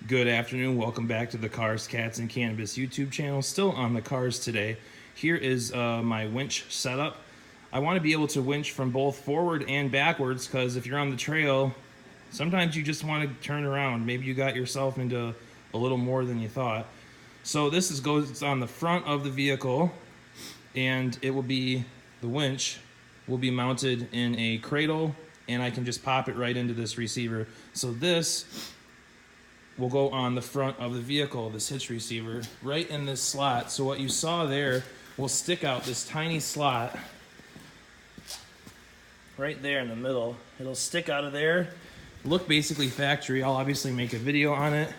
Good afternoon, welcome back to the Cars, Cats, and Cannabis YouTube channel. Still on the cars today. Here is my winch setup. I want to be able to winch from both forward and backwards because if you're on the trail, sometimes you just want to turn around. Maybe you got yourself into a little more than you thought. So this goes on the front of the vehicle, and it will be, the winch will be mounted in a cradle, and I can just pop it right into this receiver. So this will go on the front of the vehicle, this hitch receiver, right in this slot. So what you saw there will stick out this tiny slot right there in the middle. It'll stick out of there, look basically factory. I'll obviously make a video on it.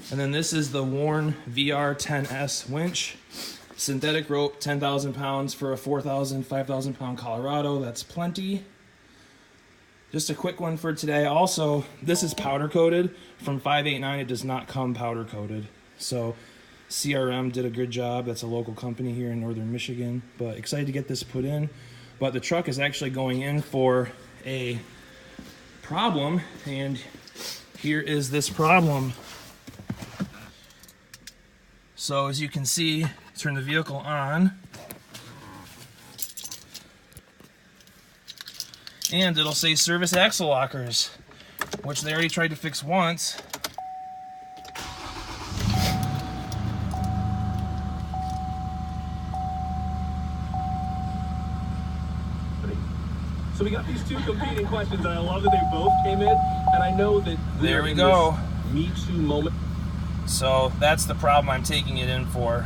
And then this is the Warn VR10S winch. Synthetic rope, 10,000 pounds for a 4,000, 5,000 pound Colorado. That's plenty. Just a quick one for today. Also, this is powder coated. From 589, it does not come powder coated. So CRM did a good job. That's a local company here in northern Michigan. But excited to get this put in. But the truck is actually going in for a problem. And here is this problem. So as you can see, turn the vehicle on. And it'll say service axle lockers, which they already tried to fix once. So we got these two competing questions, and I love that they both came in, and I know that there we go. Me Too moment. So that's the problem I'm taking it in for.